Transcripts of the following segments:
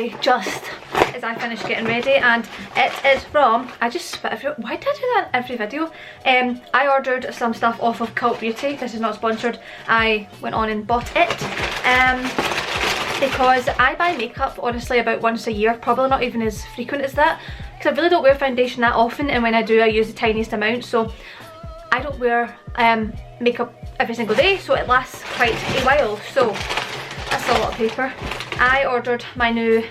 today just as I finished getting ready, and it is from, I just spit every, why did I do that in every video? I ordered some stuff off of Cult Beauty. This is not sponsored. I went on and bought it because I buy makeup honestly about once a year, probably not even as frequent as that, because I really don't wear foundation that often, and when I do I use the tiniest amount, so I don't wear makeup every single day, so it lasts quite a while. So that's a lot of paper. I ordered my new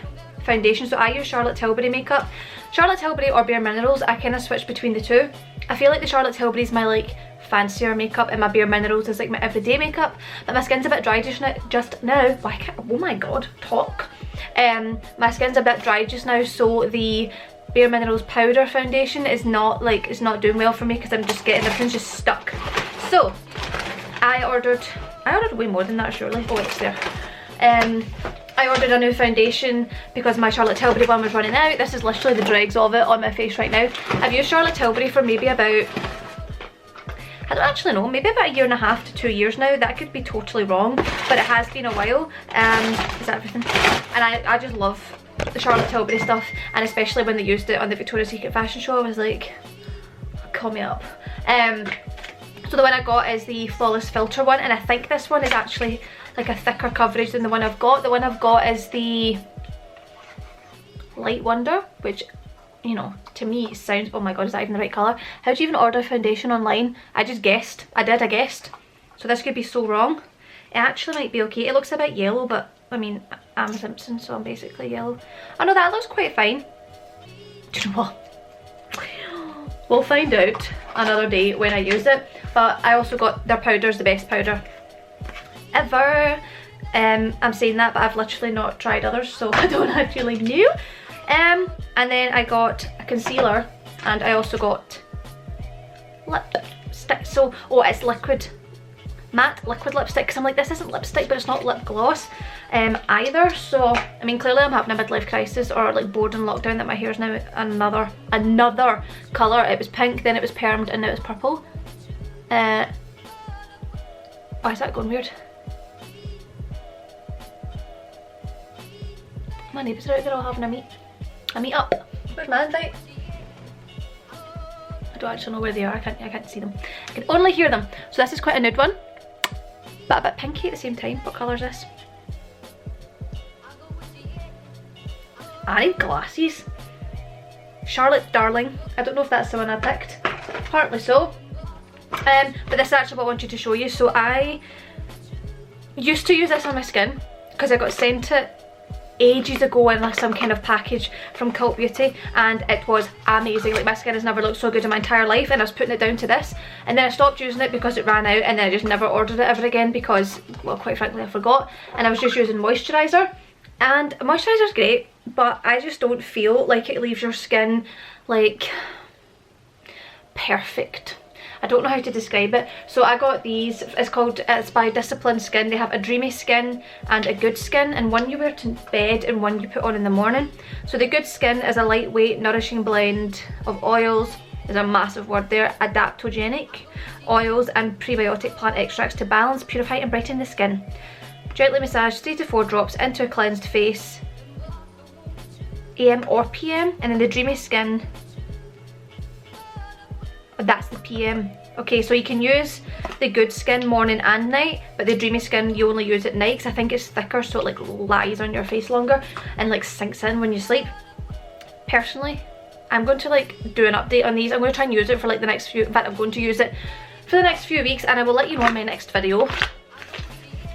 foundation, so I use Charlotte Tilbury makeup. Charlotte Tilbury or Bare Minerals, I kind of switch between the two. I feel like the Charlotte Tilbury is my like fancier makeup and my Bare Minerals is like my everyday makeup, but my skin's a bit dry just now. Why can't, oh my god, talk. My skin's a bit dry just now, so the Bare Minerals powder foundation is not like, it's not doing well for me because I'm just getting, everything's just stuck. So I ordered way more than that surely. Oh, it's there. I ordered a new foundation because my Charlotte Tilbury one was running out. This is literally the dregs of it on my face right now. I've used Charlotte Tilbury for maybe about, I don't actually know, maybe about 1.5 to 2 years now. That could be totally wrong, but it has been a while. Is that everything? And I just love the Charlotte Tilbury stuff, and especially when they used it on the Victoria's Secret fashion show, I was like, call me up. So the one I got is the Flawless Filter one, and I think this one is actually like a thicker coverage than the one I've got. The one I've got is the Light Wonder, which, you know, to me sounds, oh my god, is that even the right colour? How do you even order foundation online? I just guessed. I guessed. So this could be so wrong. It actually might be okay. It looks a bit yellow, but I mean, I'm a Simpson, so I'm basically yellow. Oh no, that looks quite fine. Do you know what? We'll find out another day when I use it. But I also got their powders, the best powder ever. I'm saying that, but I've literally not tried others, so I don't actually know. And then I got a concealer, and I also got lipstick. So, oh, it's liquid, matte liquid lipstick, because I'm like, this isn't lipstick, but it's not lip gloss either. So I mean, clearly I'm having a midlife crisis, or like bored in lockdown, that my hair's now another colour. It was pink, then it was permed, and now it's purple. Why is that going weird? My neighbours are out there all having a meet up. Where's my invite? I don't actually know where they are. I can't see them. I can only hear them. So this is quite a nude one, but a bit pinky at the same time. What colour is this? I need glasses. Charlotte Darling. I don't know if that's the one I picked. Partly so. But this is actually what I wanted to show you. So I used to use this on my skin because I got sent it ages ago in like some kind of package from Cult Beauty, and it was amazing. Like, my skin has never looked so good in my entire life, and I was putting it down to this, and then I stopped using it because it ran out, and then I just never ordered it ever again because, well, quite frankly, I forgot, and I was just using moisturiser. And moisturiser is great, but I just don't feel like it leaves your skin like perfect. I don't know how to describe it. So I got these, it's by Discipline Skin. They have a dreamy skin and a good skin, and one you wear to bed and one you put on in the morning. So the good skin is a lightweight, nourishing blend of oils, there's a massive word there, adaptogenic oils and prebiotic plant extracts to balance, purify and brighten the skin. Gently massage 3 to 4 drops into a cleansed face, AM or PM, and then the dreamy skin, that's the PM. Okay, so you can use the good skin morning and night, but the dreamy skin you only use at night because I think it's thicker, so it like lies on your face longer and like sinks in when you sleep. Personally, I'm going to like do an update on these. I'm going to try and use it for like the next few, in fact I'm going to use it for the next few weeks, and I will let you know in my next video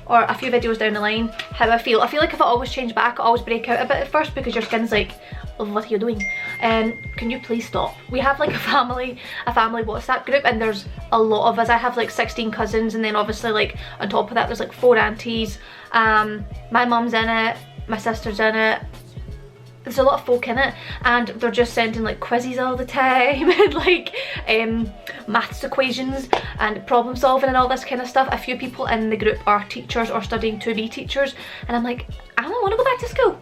or a few videos down the line how I feel. I feel like if I always change back, I always break out a bit at first because your skin's like, what are you doing? Can you please stop? We have like a family WhatsApp group, and there's a lot of us. I have like 16 cousins, and then obviously like on top of that there's like 4 aunties. My mum's in it, my sister's in it. There's a lot of folk in it, and they're just sending like quizzes all the time and like maths equations and problem solving and all this kind of stuff. A few people in the group are teachers or studying to be teachers, and I'm like, I don't want to go back to school.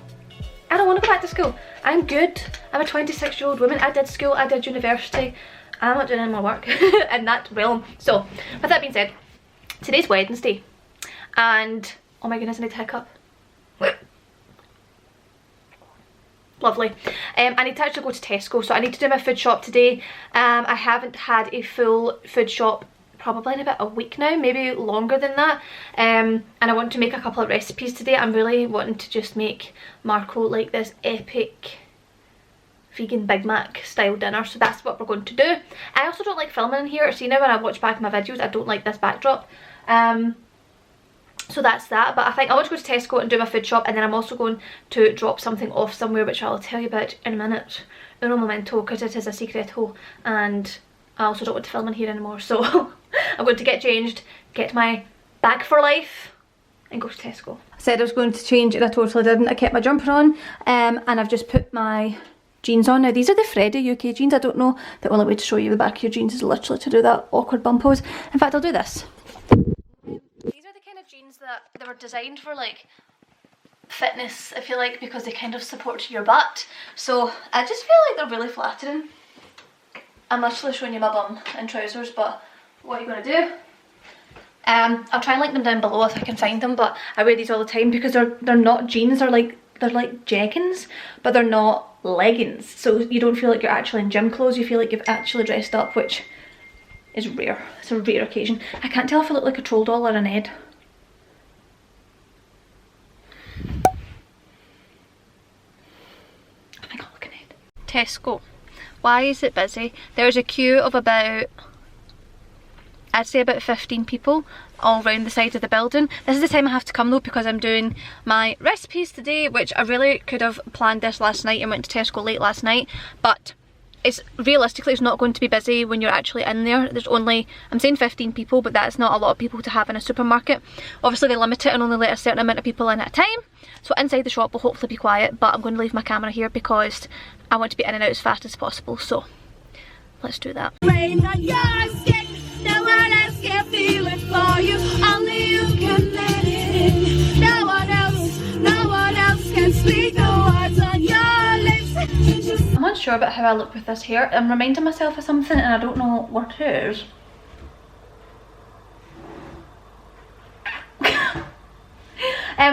I don't want to go back to school. I'm good. I'm a 26-year-old woman. I did school, I did university. I'm not doing any more work in that realm. So, with that being said, today's Wednesday, and oh my goodness, I need to hiccup. Lovely. I need to actually go to Tesco, so I need to do my food shop today. I haven't had a full food shop probably in about a week now, maybe longer than that. And I want to make a couple of recipes today. I'm really wanting to just make Marco like this epic vegan Big Mac style dinner, so that's what we're going to do. I also don't like filming in here. See, now when I watch back my videos, I don't like this backdrop. So that's that, but I think I want to go to Tesco and do my food shop, and then I'm also going to drop something off somewhere, which I'll tell you about in a minute. Uno momento, because it is a secreto, and I also don't want to film in here anymore, so I'm going to get changed, get my bag for life, and go to Tesco. I said I was going to change and I totally didn't. I kept my jumper on, and I've just put my jeans on. Now these are the Freddy UK jeans. I don't know, the only way to show you the back of your jeans is literally to do that awkward bum pose. In fact, I'll do this. These are the kind of jeans that they were designed for, like, fitness, I feel like, because they kind of support your butt. So I just feel like they're really flattering. I'm literally showing you my bum in trousers, but what are you going to do? I'll try and link them down below if I can find them, but I wear these all the time because they're not jeans, they're like jeggings, but they're not leggings, so you don't feel like you're actually in gym clothes, you feel like you've actually dressed up, which is rare. It's a rare occasion. I can't tell if I look like a troll doll or an Ed. I think I look an Ed. Tesco. Why is it busy? There's a queue of about, I'd say about 15 people all round the side of the building. This is the time I have to come though, because I'm doing my recipes today, which I really could have planned this last night and went to Tesco late last night, but it's realistically it's not going to be busy when you're actually in there. There's only, I'm saying 15 people, but that's not a lot of people to have in a supermarket. Obviously they limit it and only let a certain amount of people in at a time, so inside the shop will hopefully be quiet, but I'm going to leave my camera here because I want to be in and out as fast as possible, so let's do that. Rain on your skin, no one else can feel it for you, only you can let it in. No one else can speak the words on your lips. I'm unsure about how I look with this hair. I'm reminding myself of something and I don't know what it is.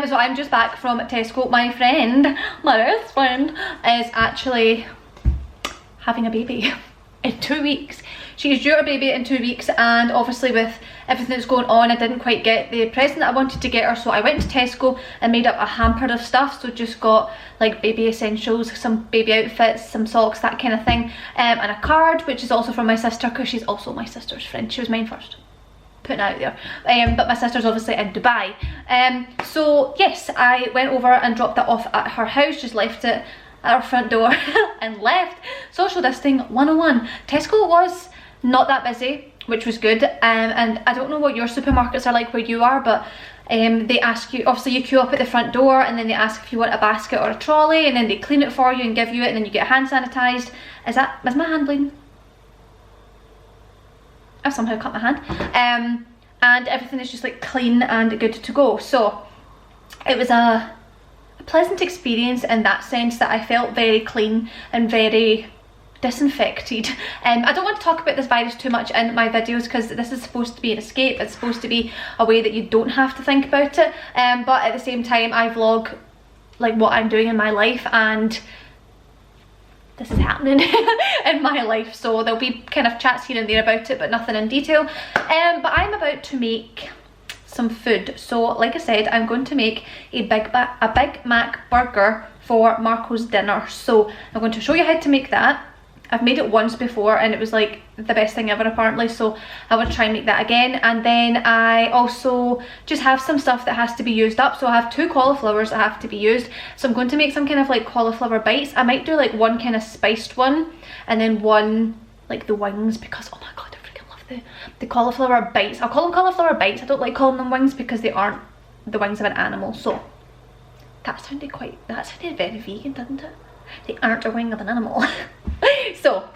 So I'm just back from Tesco. My friend, my best friend, is actually having a baby in 2 weeks. She's due a baby in 2 weeks, and obviously with everything that's going on, I didn't quite get the present that I wanted to get her, so I went to Tesco and made up a hamper of stuff. So just got like baby essentials, some baby outfits, some socks, that kind of thing, and a card which is also from my sister because she's also my sister's friend. She was mine first, putting it out there, but my sister's obviously in Dubai. So yes, I went over and dropped that off at her house, just left it at our front door and left. Social distancing 101. Tesco was not that busy, which was good, and I don't know what your supermarkets are like where you are, but they ask you, obviously you queue up at the front door and then they ask if you want a basket or a trolley, and then they clean it for you and give you it, and then you get hand sanitized. Is my hand bleeding? I've somehow cut my hand. And everything is just like clean and good to go. So it was a pleasant experience in that sense, that I felt very clean and very disinfected. I don't want to talk about this virus too much in my videos because this is supposed to be an escape. It's supposed to be a way that you don't have to think about it, but at the same time I vlog like what I'm doing in my life, and this is happening in my life, so there'll be kind of chats here and there about it, but nothing in detail. But I'm about to make some food. So like I said, I'm going to make a Big Mac burger for Marco's dinner. So I'm going to show you how to make that. I've made it once before and it was like the best thing ever apparently, so I want to try and make that again. And then I also just have some stuff that has to be used up. So I have 2 cauliflowers that have to be used, so I'm going to make some kind of like cauliflower bites. I might do like one kind of spiced one and then one like the wings, because oh my god, I freaking love the cauliflower bites. I'll call them cauliflower bites. I don't like calling them wings because they aren't the wings of an animal. So that sounded very vegan, didn't it? They aren't a wing of an animal. So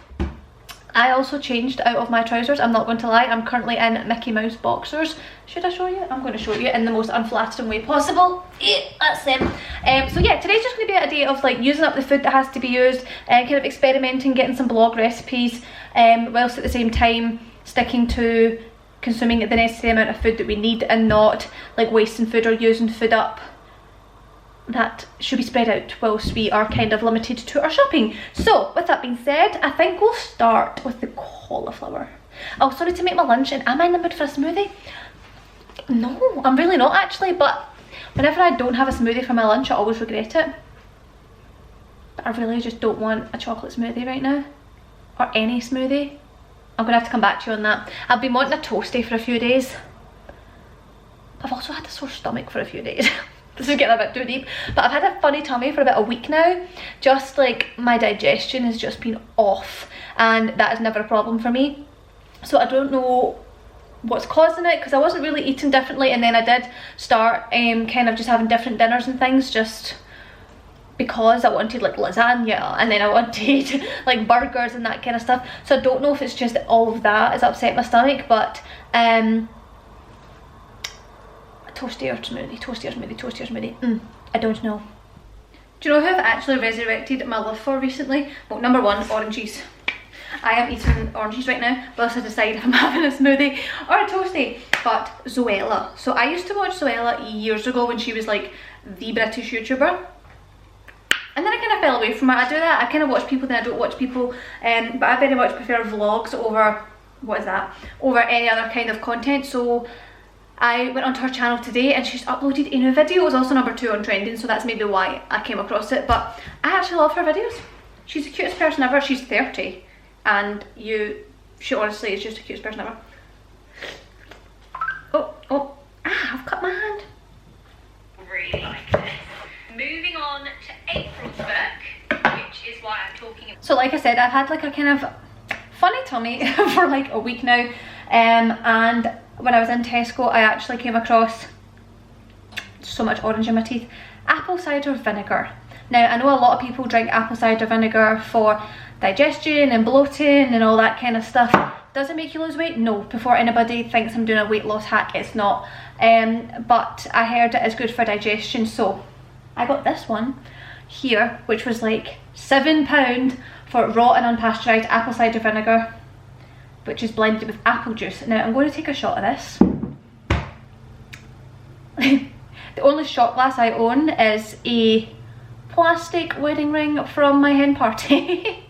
I also changed out of my trousers, I'm not going to lie. I'm currently in Mickey Mouse boxers. Should I show you? I'm going to show you in the most unflattering way possible. Yeah, that's them. So yeah, today's just going to be a day of like using up the food that has to be used, kind of experimenting, getting some blog recipes, whilst at the same time sticking to consuming the necessary amount of food that we need and not like wasting food or using food up that should be spread out whilst we are kind of limited to our shopping. So with that being said, I think we'll start with the cauliflower. Oh, sorry, to make my lunch, and am I in the mood for a smoothie? No, I'm really not actually, but whenever I don't have a smoothie for my lunch, I always regret it. But I really just don't want a chocolate smoothie right now, or any smoothie. I'm gonna have to come back to you on that. I've been wanting a toasty for a few days. I've also had a sore stomach for a few days. This is getting a bit too deep, but I've had a funny tummy for about a week now. Just like my digestion has just been off, and that is never a problem for me. So I don't know what's causing it, because I wasn't really eating differently, and then I did start kind of just having different dinners and things, just because I wanted like lasagna, and then I wanted like burgers and that kind of stuff. So I don't know if it's just all of that has upset my stomach, but toasty or smoothie, toasty or smoothie, toasty or smoothie, I don't know. Do you know who I've actually resurrected my love for recently? Well, number one, oranges. I am eating oranges right now, but also decide if I'm having a smoothie or a toasty. But Zoella. So I used to watch Zoella years ago when she was like the British YouTuber. And then I kind of fell away from her. I do that, I kind of watch people, then I don't watch people. But I very much prefer vlogs over, what is that? Over any other kind of content. So I went onto her channel today and she's uploaded a new video. It was also number 2 on trending, so that's maybe why I came across it. But I actually love her videos. She's the cutest person ever. She's 30. And she honestly is just the cutest person ever. Oh, I've cut my hand. Really like this. Moving on to April's book, which is why I'm talking about. So like I said, I've had like a kind of funny tummy for like a week now. And when I was in Tesco, I actually came across so much orange in my teeth. Apple cider vinegar. Now, I know a lot of people drink apple cider vinegar for digestion and bloating and all that kind of stuff. Does it make you lose weight? No. Before anybody thinks I'm doing a weight loss hack, it's not. But I heard it is good for digestion, so I got this one here, which was like £7 for raw and unpasteurised apple cider vinegar, which is blended with apple juice. Now I'm going to take a shot of this. The only shot glass I own is a plastic wedding ring from my hen party.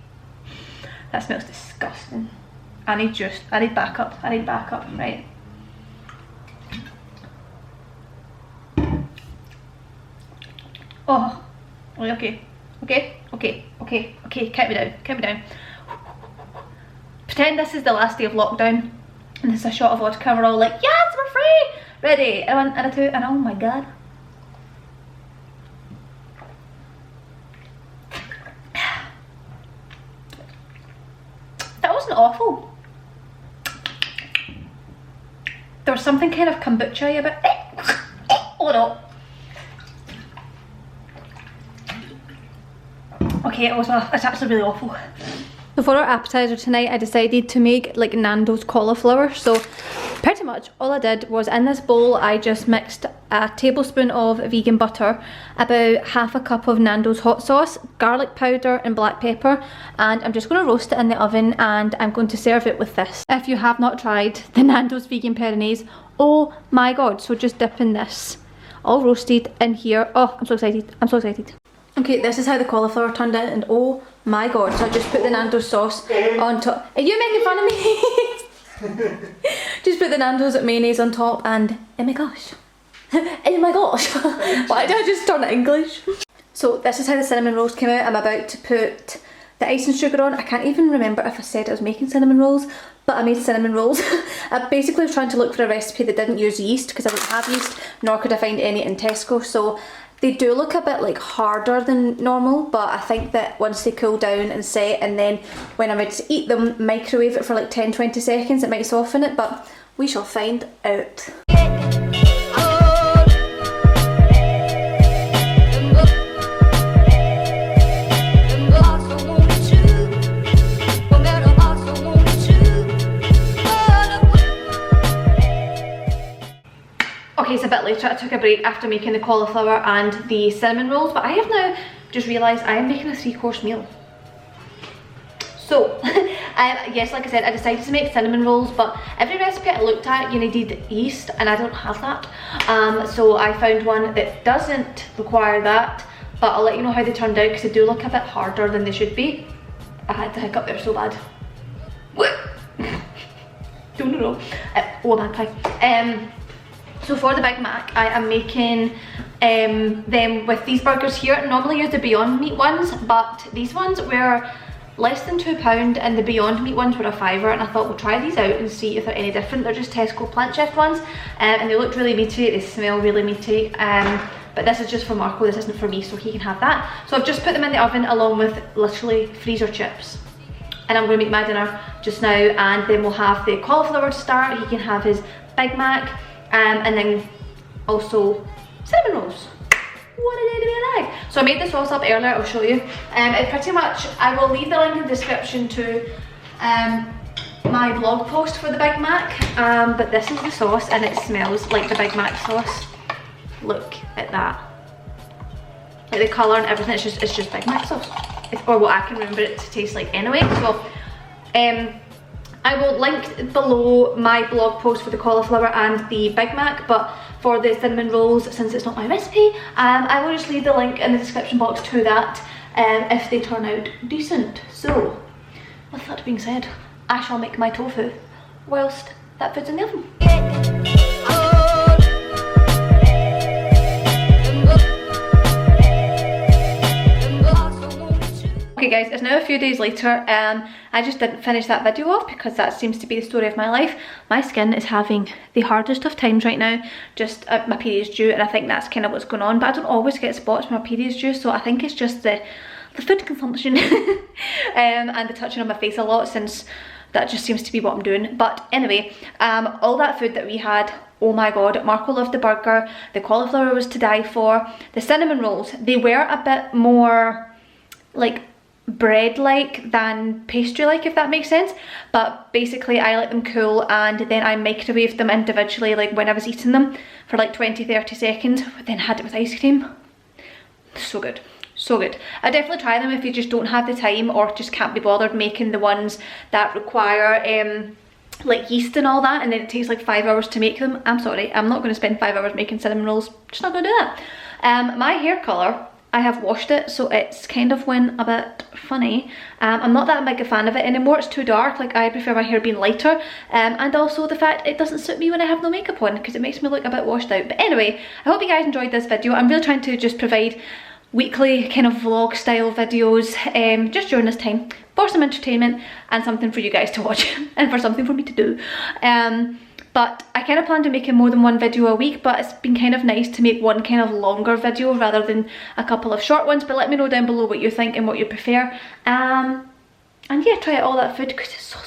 That smells disgusting. I need juice. I need backup. I need backup. Right. Oh. Okay. Count me down. Count me down. Pretend this is the last day of lockdown and this is a shot of vodka. We're all like, yes, we're free. Ready. And a 1 and a 2 and oh my god. That wasn't awful. There was something kind of kombucha about it. Oh no. Okay, it's actually really awful. So for our appetizer tonight, I decided to make like Nando's cauliflower. So pretty much all I did was in this bowl, I just mixed a tablespoon of vegan butter, about half a cup of Nando's hot sauce, garlic powder and black pepper, and I'm just going to roast it in the oven and I'm going to serve it with this. If you have not tried the Nando's vegan Peronaise, oh my god, so just dip in this. All roasted in here. Oh, I'm so excited. I'm so excited. Okay, this is how the cauliflower turned out and oh my god, so I just put the Nando's sauce on top. Are you making fun of me? Just put the Nando's mayonnaise on top and oh my gosh. Oh my gosh. Why did I just turn it English? So this is how the cinnamon rolls came out. I'm about to put the icing sugar on. I can't even remember if I said I was making cinnamon rolls, but I made cinnamon rolls. I basically was trying to look for a recipe that didn't use yeast because I didn't have yeast, nor could I find any in Tesco. So they do look a bit like harder than normal, but I think that once they cool down and set, and then when I'm ready to eat them, microwave it for like 10-20 seconds, it might soften it, but we shall find out. Okay, it's a bit later. I took a break after making the cauliflower and the cinnamon rolls, but I have now just realised I am making a 3-course meal. So, yes, like I said, I decided to make cinnamon rolls, but every recipe I looked at, you needed yeast, and I don't have that. So I found one that doesn't require that, but I'll let you know how they turned out because they do look a bit harder than they should be. I had to hiccup there so bad. No. Oh, magpie. So for the Big Mac, I am making them with these burgers here. I normally use the Beyond Meat ones, but these ones were less than £2 and the Beyond Meat ones were a £5, and I thought we'll try these out and see if they're any different. They're just Tesco Plant Chef ones, and they look really meaty, they smell really meaty, but this is just for Marco, this isn't for me, so he can have that. So I've just put them in the oven along with literally freezer chips. And I'm going to make my dinner just now, and then we'll have the cauliflower to start. He can have his Big Mac, and then also cinnamon rolls. What a day to be alive. So I made the sauce up earlier, I'll show you. It pretty much, I will leave the link in the description to my blog post for the Big Mac, but this is the sauce and it smells like the Big Mac sauce. Look at that. Like the colour and everything, it's just Big Mac sauce. Or what I can remember it to taste like anyway. So I will link below my blog post for the cauliflower and the Big Mac, but for the cinnamon rolls, since it's not my recipe, I will just leave the link in the description box to that if they turn out decent. So with that being said, I shall make my tofu whilst that food's in the oven. Okay guys, it's now a few days later. I just didn't finish that video off because that seems to be the story of my life. My skin is having the hardest of times right now. Just my period's due, and I think that's kind of what's going on, but I don't always get spots when my period's due, so I think it's just the food consumption and the touching on my face a lot, since that just seems to be what I'm doing. But anyway, all that food that we had, oh my god, Marco loved the burger, the cauliflower was to die for. The cinnamon rolls, they were a bit more like bread-like than pastry-like, if that makes sense, but basically I let them cool and then I microwaved them individually, like when I was eating them, for like 20-30 seconds, then had it with ice cream. So good, so good. I definitely try them if you just don't have the time or just can't be bothered making the ones that require like yeast and all that, and then it takes like 5 hours to make them. I'm sorry, I'm not going to spend 5 hours making cinnamon rolls, just not going to do that. My hair colour, I have washed it, so it's kind of went a bit funny. I'm not that big a fan of it anymore, it's too dark, like I prefer my hair being lighter, and also the fact it doesn't suit me when I have no makeup on because it makes me look a bit washed out. But anyway, I hope you guys enjoyed this video. I'm really trying to just provide weekly kind of vlog style videos just during this time for some entertainment and something for you guys to watch and for something for me to do. But I kind of plan to making more than one video a week, but it's been kind of nice to make one kind of longer video rather than a couple of short ones. But let me know down below what you think and what you prefer. And yeah, try out all that food because it's so